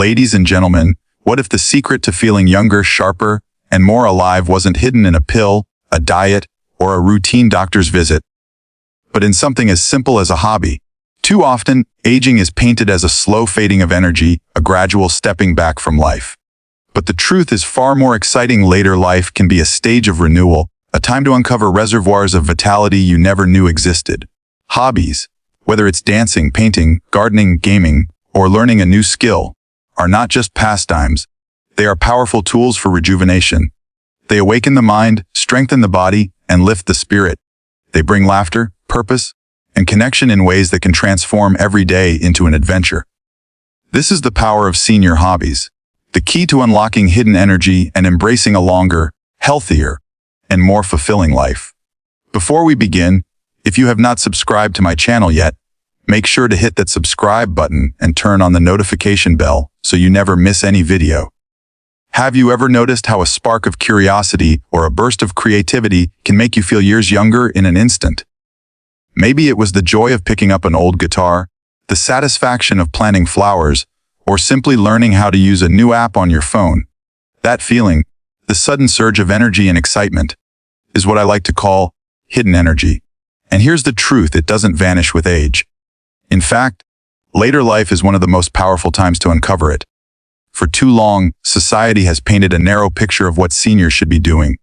Ladies and gentlemen, what if the secret to feeling younger, sharper, and more alive wasn't hidden in a pill, a diet, or a routine doctor's visit, but in something as simple as a hobby? Too often, aging is painted as a slow fading of energy, a gradual stepping back from life. But the truth is far more exciting. Later life can be a stage of renewal, a time to uncover reservoirs of vitality you never knew existed. Hobbies, whether it's dancing, painting, gardening, gaming, or learning a new skill, are not just pastimes. They are powerful tools for rejuvenation. They awaken the mind, strengthen the body, and lift the spirit. They bring laughter, purpose, and connection in ways that can transform every day into an adventure. This is the power of senior hobbies, the key to unlocking hidden energy and embracing a longer, healthier, and more fulfilling life. Before we begin, if you have not subscribed to my channel yet, make sure to hit that subscribe button and turn on the notification bell so you never miss any video. Have you ever noticed how a spark of curiosity or a burst of creativity can make you feel years younger in an instant? Maybe it was the joy of picking up an old guitar, the satisfaction of planting flowers, or simply learning how to use a new app on your phone. That feeling, the sudden surge of energy and excitement, is what I like to call hidden energy. And here's the truth: it doesn't vanish with age. In fact, later life is one of the most powerful times to uncover it. For too long, society has painted a narrow picture of what seniors should be doing.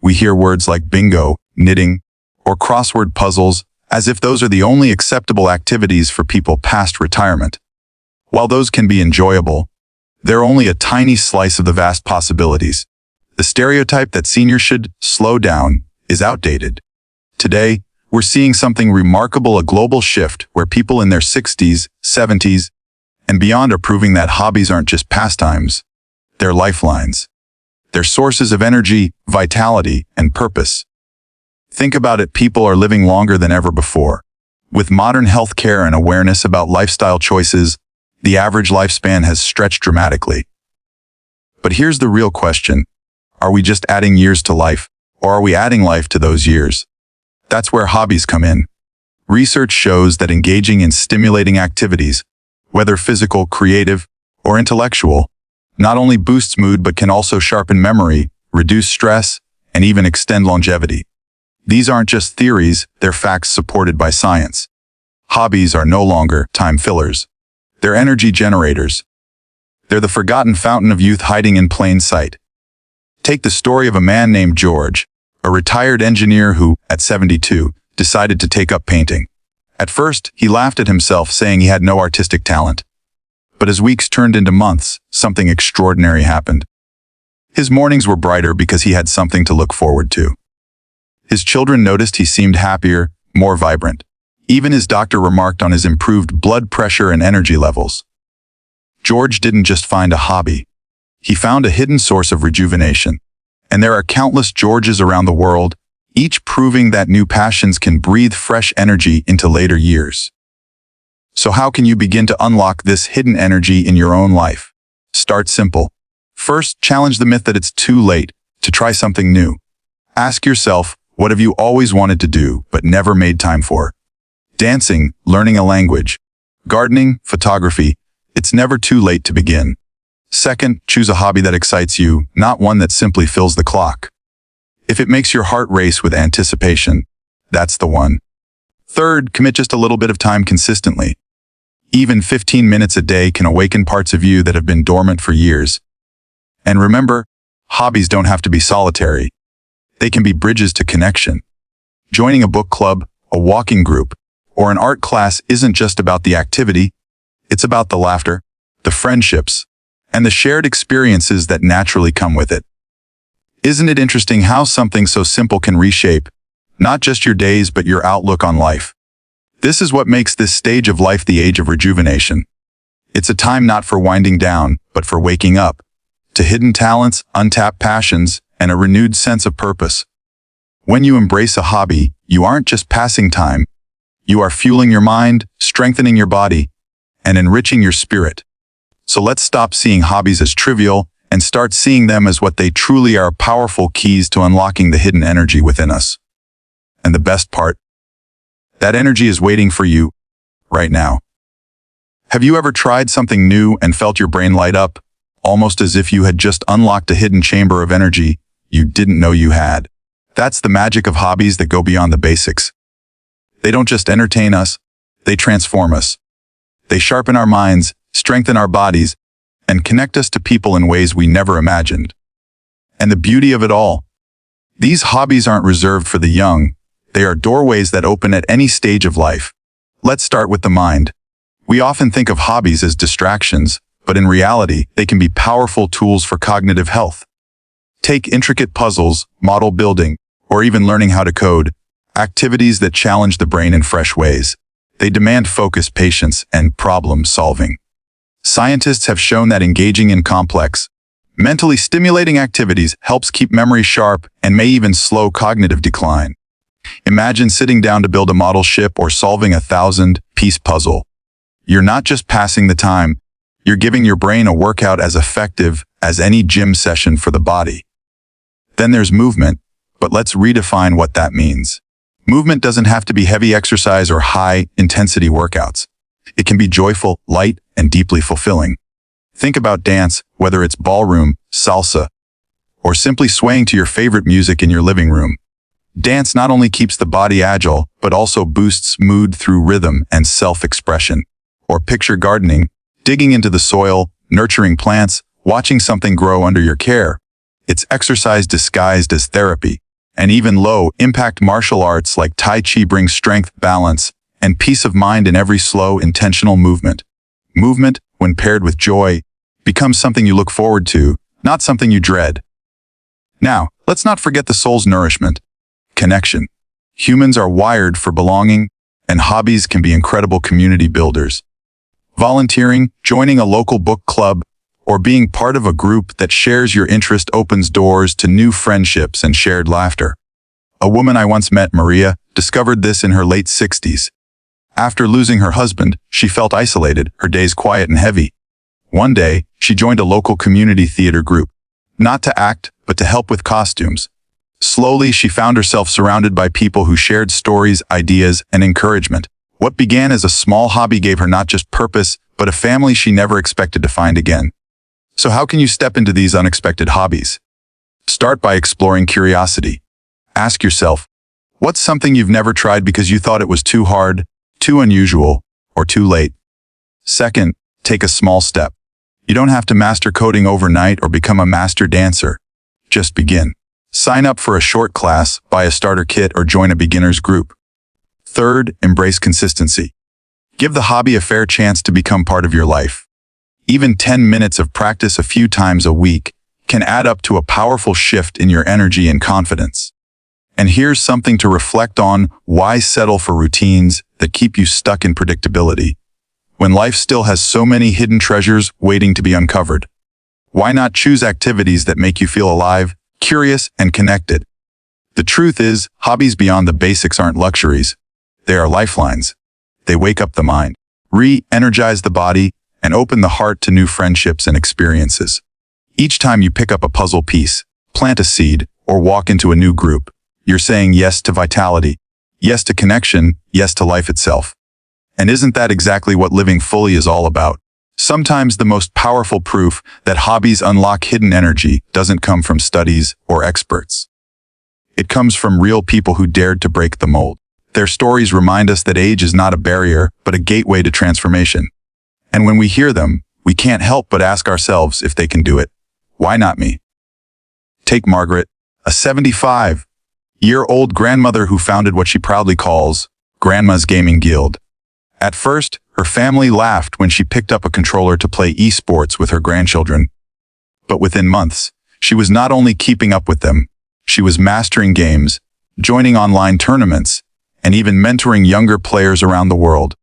We hear words like bingo, knitting, or crossword puzzles as if those are the only acceptable activities for people past retirement. While those can be enjoyable, they're only a tiny slice of the vast possibilities. The stereotype that seniors should slow down is outdated. Today, we're seeing something remarkable: a global shift where people in their 60s, 70s, and beyond are proving that hobbies aren't just pastimes. They're lifelines. They're sources of energy, vitality, and purpose. Think about it: people are living longer than ever before. With modern healthcare and awareness about lifestyle choices, the average lifespan has stretched dramatically. But here's the real question: are we just adding years to life, or are we adding life to those years? That's where hobbies come in. Research shows that engaging in stimulating activities, whether physical, creative, or intellectual, not only boosts mood but can also sharpen memory, reduce stress, and even extend longevity. These aren't just theories, they're facts supported by science. Hobbies are no longer time fillers. They're energy generators. They're the forgotten fountain of youth hiding in plain sight. Take the story of a man named George, a retired engineer who, at 72, decided to take up painting. At first, he laughed at himself, saying he had no artistic talent. But as weeks turned into months, something extraordinary happened. His mornings were brighter because he had something to look forward to. His children noticed he seemed happier, more vibrant. Even his doctor remarked on his improved blood pressure and energy levels. George didn't just find a hobby. He found a hidden source of rejuvenation. And there are countless Georges around the world, each proving that new passions can breathe fresh energy into later years. So how can you begin to unlock this hidden energy in your own life? Start simple. First, challenge the myth that it's too late to try something new. Ask yourself, what have you always wanted to do but never made time for? Dancing, learning a language, gardening, photography. It's never too late to begin. Second, choose a hobby that excites you, not one that simply fills the clock. If it makes your heart race with anticipation, that's the one. Third, commit just a little bit of time consistently. Even 15 minutes a day can awaken parts of you that have been dormant for years. And remember, hobbies don't have to be solitary. They can be bridges to connection. Joining a book club, a walking group, or an art class isn't just about the activity. It's about the laughter, the friendships, and the shared experiences that naturally come with it. Isn't it interesting how something so simple can reshape not just your days but your outlook on life? This is what makes this stage of life the age of rejuvenation. It's a time not for winding down, but for waking up to hidden talents, untapped passions, and a renewed sense of purpose. When you embrace a hobby, you aren't just passing time. You are fueling your mind, strengthening your body, and enriching your spirit. So let's stop seeing hobbies as trivial and start seeing them as what they truly are: powerful keys to unlocking the hidden energy within us. And the best part, that energy is waiting for you right now. Have you ever tried something new and felt your brain light up, almost as if you had just unlocked a hidden chamber of energy you didn't know you had? That's the magic of hobbies that go beyond the basics. They don't just entertain us, they transform us. They sharpen our minds, strengthen our bodies, and connect us to people in ways we never imagined. And the beauty of it all, these hobbies aren't reserved for the young. They are doorways that open at any stage of life. Let's start with the mind. We often think of hobbies as distractions, but in reality, they can be powerful tools for cognitive health. Take intricate puzzles, model building, or even learning how to code, activities that challenge the brain in fresh ways. They demand focus, patience, and problem solving. Scientists have shown that engaging in complex, mentally stimulating activities helps keep memory sharp and may even slow cognitive decline. Imagine sitting down to build a model ship or solving a 1,000-piece puzzle. You're not just passing the time, you're giving your brain a workout as effective as any gym session for the body. Then there's movement, but let's redefine what that means. Movement doesn't have to be heavy exercise or high-intensity workouts. It can be joyful, light, and deeply fulfilling. Think about dance, whether it's ballroom, salsa, or simply swaying to your favorite music in your living room. Dance not only keeps the body agile, but also boosts mood through rhythm and self-expression. Or picture gardening, digging into the soil, nurturing plants, watching something grow under your care. It's exercise disguised as therapy. And even low-impact martial arts like Tai Chi bring strength, balance, and peace of mind in every slow, intentional movement. Movement, when paired with joy, becomes something you look forward to, not something you dread. Now, let's not forget the soul's nourishment. Connection. Humans are wired for belonging, and hobbies can be incredible community builders. Volunteering, joining a local book club, or being part of a group that shares your interest opens doors to new friendships and shared laughter. A woman I once met, Maria, discovered this in her late 60s. After losing her husband, she felt isolated, her days quiet and heavy. One day, she joined a local community theater group, not to act, but to help with costumes. Slowly, she found herself surrounded by people who shared stories, ideas, and encouragement. What began as a small hobby gave her not just purpose, but a family she never expected to find again. So how can you step into these unexpected hobbies? Start by exploring curiosity. Ask yourself, what's something you've never tried because you thought it was too hard, too unusual, or too late? Second, take a small step. You don't have to master coding overnight or become a master dancer. Just begin. Sign up for a short class, buy a starter kit, or join a beginner's group. Third, embrace consistency. Give the hobby a fair chance to become part of your life. Even 10 minutes of practice a few times a week can add up to a powerful shift in your energy and confidence. And here's something to reflect on: why settle for routines that keep you stuck in predictability, when life still has so many hidden treasures waiting to be uncovered? Why not choose activities that make you feel alive, curious, and connected? The truth is, hobbies beyond the basics aren't luxuries. They are lifelines. They wake up the mind, re-energize the body, and open the heart to new friendships and experiences. Each time you pick up a puzzle piece, plant a seed, or walk into a new group, you're saying yes to vitality, yes to connection, yes to life itself. And isn't that exactly what living fully is all about? Sometimes the most powerful proof that hobbies unlock hidden energy doesn't come from studies or experts. It comes from real people who dared to break the mold. Their stories remind us that age is not a barrier, but a gateway to transformation. And when we hear them, we can't help but ask ourselves if they can do it. Why not me? Take Margaret, a 75-year-old grandmother who founded what she proudly calls Grandma's Gaming Guild. At first, her family laughed when she picked up a controller to play esports with her grandchildren. But within months, she was not only keeping up with them, she was mastering games, joining online tournaments, and even mentoring younger players around the world.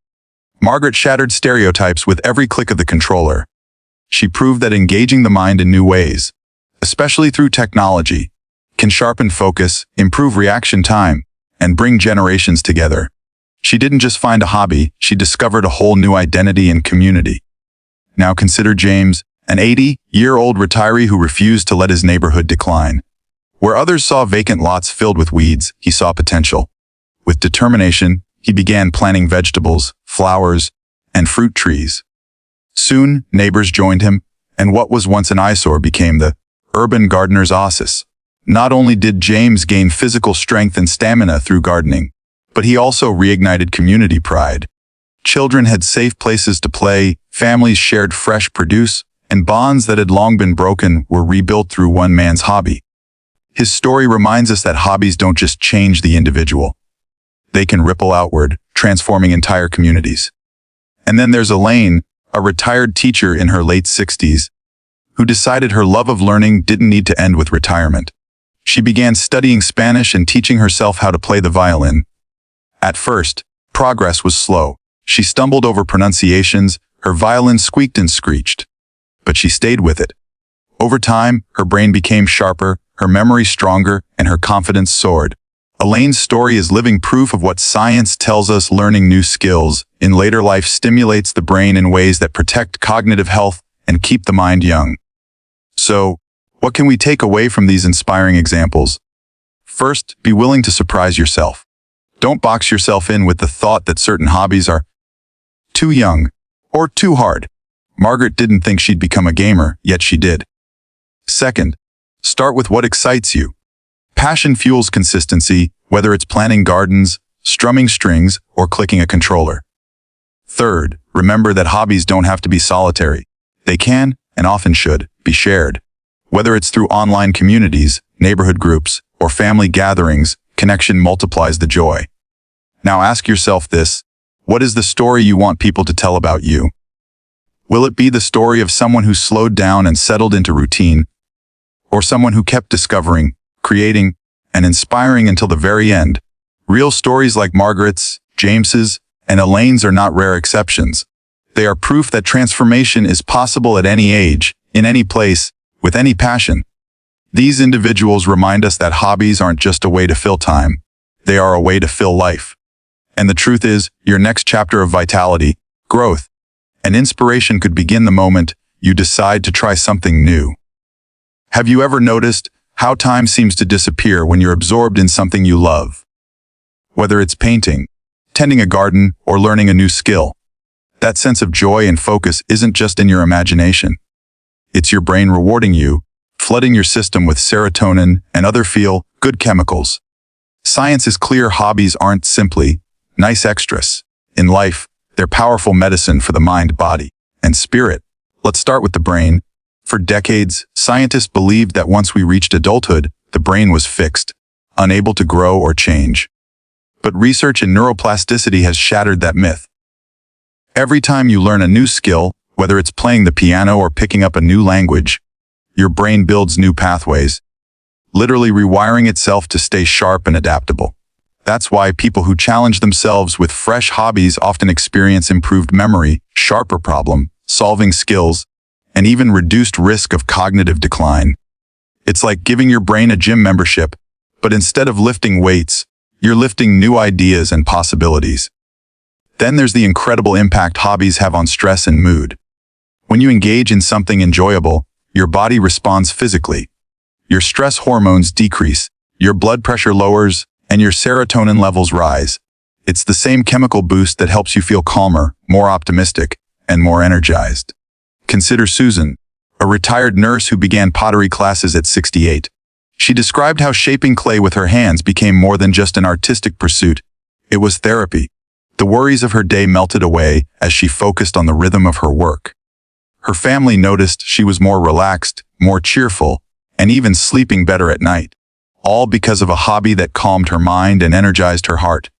Margaret shattered stereotypes with every click of the controller. She proved that engaging the mind in new ways, especially through technology, can sharpen focus, improve reaction time, and bring generations together. She didn't just find a hobby, she discovered a whole new identity and community. Now consider James, an 80-year-old retiree who refused to let his neighborhood decline. Where others saw vacant lots filled with weeds, he saw potential. With determination, he began planting vegetables, flowers, and fruit trees. Soon, neighbors joined him, and what was once an eyesore became the urban gardener's oasis. Not only did James gain physical strength and stamina through gardening, but he also reignited community pride. Children had safe places to play, families shared fresh produce, and bonds that had long been broken were rebuilt through one man's hobby. His story reminds us that hobbies don't just change the individual. They can ripple outward, transforming entire communities. And then there's Elaine, a retired teacher in her late 60s, who decided her love of learning didn't need to end with retirement. She began studying Spanish and teaching herself how to play the violin. At first, progress was slow. She stumbled over pronunciations, her violin squeaked and screeched. But she stayed with it. Over time, her brain became sharper, her memory stronger, and her confidence soared. Elaine's story is living proof of what science tells us learning new skills in later life stimulates the brain in ways that protect cognitive health and keep the mind young. So, what can we take away from these inspiring examples? First, be willing to surprise yourself. Don't box yourself in with the thought that certain hobbies are too young or too hard. Margaret didn't think she'd become a gamer, yet she did. Second, start with what excites you. Passion fuels consistency, whether it's planting gardens, strumming strings, or clicking a controller. Third, remember that hobbies don't have to be solitary. They can, and often should, be shared. Whether it's through online communities, neighborhood groups, or family gatherings, connection multiplies the joy. Now ask yourself this: what is the story you want people to tell about you? Will it be the story of someone who slowed down and settled into routine, or someone who kept discovering, creating, and inspiring until the very end? Real stories like Margaret's, James's, and Elaine's are not rare exceptions. They are proof that transformation is possible at any age, in any place, with any passion. These individuals remind us that hobbies aren't just a way to fill time. They are a way to fill life. And the truth is, your next chapter of vitality, growth, and inspiration could begin the moment you decide to try something new. Have you ever noticed how time seems to disappear when you're absorbed in something you love? Whether it's painting, tending a garden, or learning a new skill, that sense of joy and focus isn't just in your imagination. It's your brain rewarding you, flooding your system with serotonin and other feel-good chemicals. Science is clear: hobbies aren't simply nice extras. In life, they're powerful medicine for the mind, body, and spirit. Let's start with the brain. For decades, scientists believed that once we reached adulthood, the brain was fixed, unable to grow or change. But research in neuroplasticity has shattered that myth. Every time you learn a new skill, whether it's playing the piano or picking up a new language, your brain builds new pathways, literally rewiring itself to stay sharp and adaptable. That's why people who challenge themselves with fresh hobbies often experience improved memory, sharper problem-solving skills, and even reduced risk of cognitive decline. It's like giving your brain a gym membership, but instead of lifting weights, you're lifting new ideas and possibilities. Then there's the incredible impact hobbies have on stress and mood. When you engage in something enjoyable, your body responds physically. Your stress hormones decrease, your blood pressure lowers, and your serotonin levels rise. It's the same chemical boost that helps you feel calmer, more optimistic, and more energized. Consider Susan, a retired nurse who began pottery classes at 68. She described how shaping clay with her hands became more than just an artistic pursuit. It was therapy. The worries of her day melted away as she focused on the rhythm of her work. Her family noticed she was more relaxed, more cheerful, and even sleeping better at night. All because of a hobby that calmed her mind and energized her heart.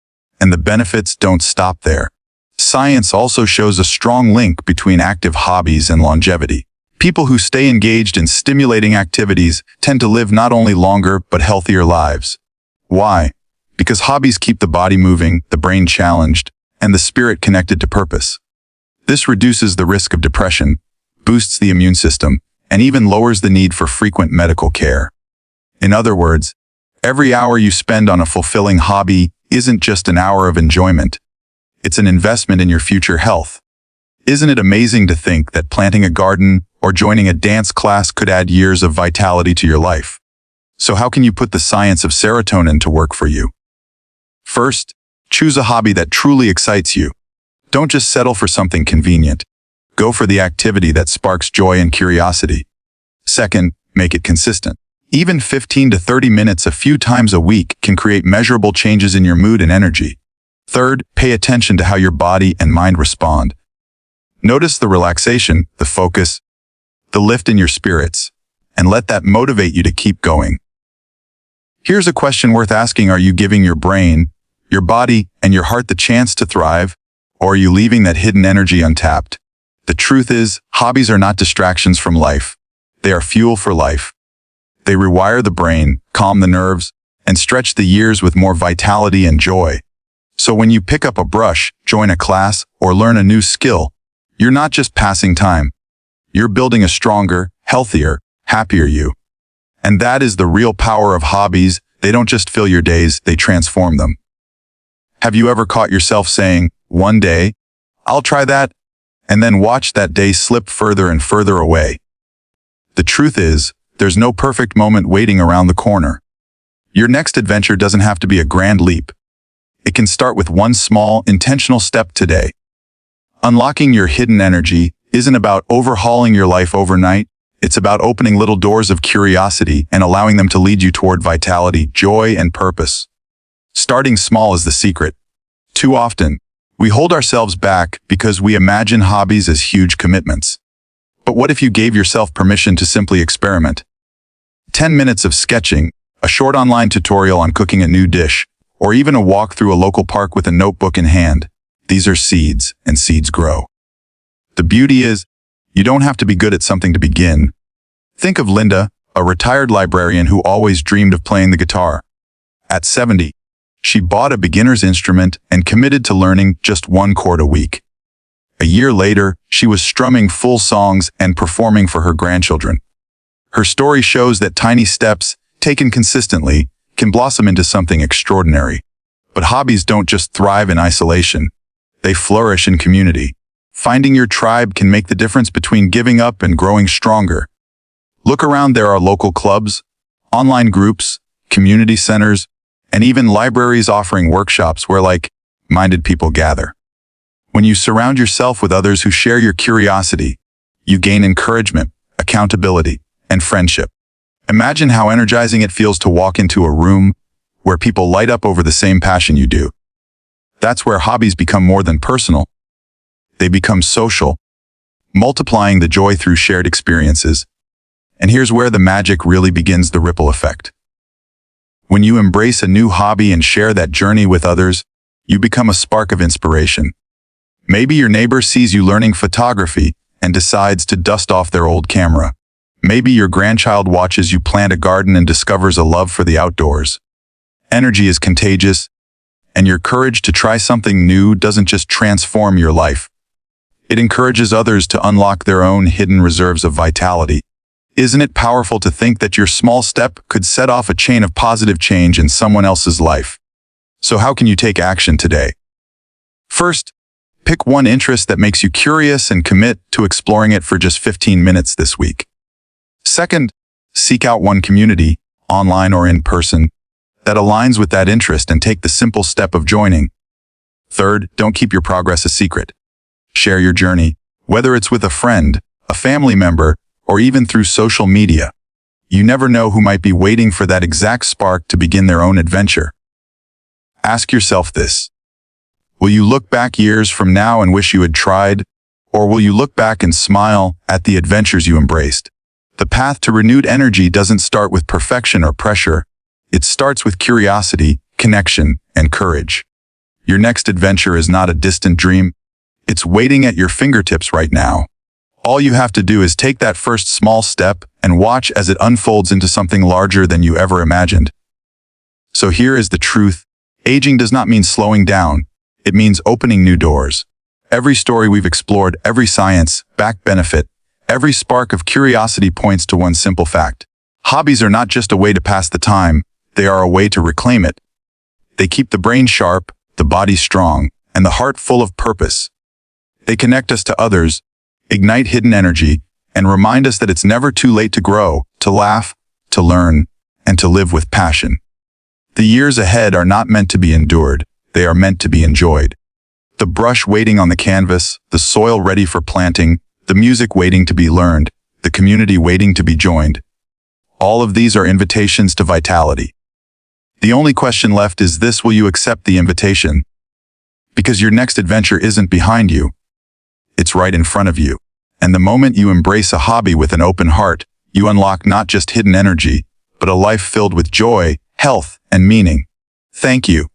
And the benefits don't stop there. Science also shows a strong link between active hobbies and longevity. People who stay engaged in stimulating activities tend to live not only longer but healthier lives. Why? Because hobbies keep the body moving, the brain challenged, and the spirit connected to purpose. This reduces the risk of depression, boosts the immune system, and even lowers the need for frequent medical care. In other words, every hour you spend on a fulfilling hobby isn't just an hour of enjoyment. It's an investment in your future health. Isn't it amazing to think that planting a garden or joining a dance class could add years of vitality to your life? So how can you put the science of serotonin to work for you? First, choose a hobby that truly excites you. Don't just settle for something convenient. Go for the activity that sparks joy and curiosity. Second, make it consistent. Even 15 to 30 minutes a few times a week can create measurable changes in your mood and energy. Third, pay attention to how your body and mind respond. Notice the relaxation, the focus, the lift in your spirits, and let that motivate you to keep going. Here's a question worth asking. Are you giving your brain, your body, and your heart the chance to thrive, or are you leaving that hidden energy untapped? The truth is, hobbies are not distractions from life. They are fuel for life. They rewire the brain, calm the nerves, and stretch the years with more vitality and joy. So when you pick up a brush, join a class, or learn a new skill, you're not just passing time. You're building a stronger, healthier, happier you. And that is the real power of hobbies. They don't just fill your days, they transform them. Have you ever caught yourself saying, one day, I'll try that, and then watch that day slip further and further away? The truth is, there's no perfect moment waiting around the corner. Your next adventure doesn't have to be a grand leap. It can start with one small, intentional step today. Unlocking your hidden energy isn't about overhauling your life overnight. It's about opening little doors of curiosity and allowing them to lead you toward vitality, joy, and purpose. Starting small is the secret. Too often, we hold ourselves back because we imagine hobbies as huge commitments. But what if you gave yourself permission to simply experiment? 10 minutes of sketching, a short online tutorial on cooking a new dish, or even a walk through a local park with a notebook in hand. These are seeds, and seeds grow. The beauty is, you don't have to be good at something to begin. Think of Linda, a retired librarian who always dreamed of playing the guitar. At 70, she bought a beginner's instrument and committed to learning just one chord a week. A year later, she was strumming full songs and performing for her grandchildren. Her story shows that tiny steps, taken consistently, can blossom into something extraordinary. But hobbies don't just thrive in isolation. They flourish in community. Finding your tribe can make the difference between giving up and growing stronger. Look around. There are local clubs, online groups, community centers, and even libraries offering workshops where like-minded people gather. When you surround yourself with others who share your curiosity, you gain encouragement, accountability, and friendship. Imagine how energizing it feels to walk into a room where people light up over the same passion you do. That's where hobbies become more than personal. They become social, multiplying the joy through shared experiences. And here's where the magic really begins: the ripple effect. When you embrace a new hobby and share that journey with others, you become a spark of inspiration. Maybe your neighbor sees you learning photography and decides to dust off their old camera. Maybe your grandchild watches you plant a garden and discovers a love for the outdoors. Energy is contagious, and your courage to try something new doesn't just transform your life. It encourages others to unlock their own hidden reserves of vitality. Isn't it powerful to think that your small step could set off a chain of positive change in someone else's life? So how can you take action today? First, pick one interest that makes you curious and commit to exploring it for just 15 minutes this week. Second, seek out one community, online or in person, that aligns with that interest and take the simple step of joining. Third, don't keep your progress a secret. Share your journey, whether it's with a friend, a family member, or even through social media. You never know who might be waiting for that exact spark to begin their own adventure. Ask yourself this: will you look back years from now and wish you had tried, or will you look back and smile at the adventures you embraced? The path to renewed energy doesn't start with perfection or pressure. It starts with curiosity, connection, and courage. Your next adventure is not a distant dream. It's waiting at your fingertips right now. All you have to do is take that first small step and watch as it unfolds into something larger than you ever imagined. So here is the truth. Aging does not mean slowing down. It means opening new doors. Every story we've explored, every science-backed benefit, every spark of curiosity points to one simple fact. Hobbies are not just a way to pass the time. They are a way to reclaim it. They keep the brain sharp, the body strong, and the heart full of purpose. They connect us to others, ignite hidden energy, and remind us that it's never too late to grow, to laugh, to learn, and to live with passion. The years ahead are not meant to be endured. They are meant to be enjoyed. The brush waiting on the canvas, the soil ready for planting, the music waiting to be learned, the community waiting to be joined. All of these are invitations to vitality. The only question left is this: will you accept the invitation? Because your next adventure isn't behind you. It's right in front of you. And the moment you embrace a hobby with an open heart, you unlock not just hidden energy, but a life filled with joy, health, and meaning. Thank you.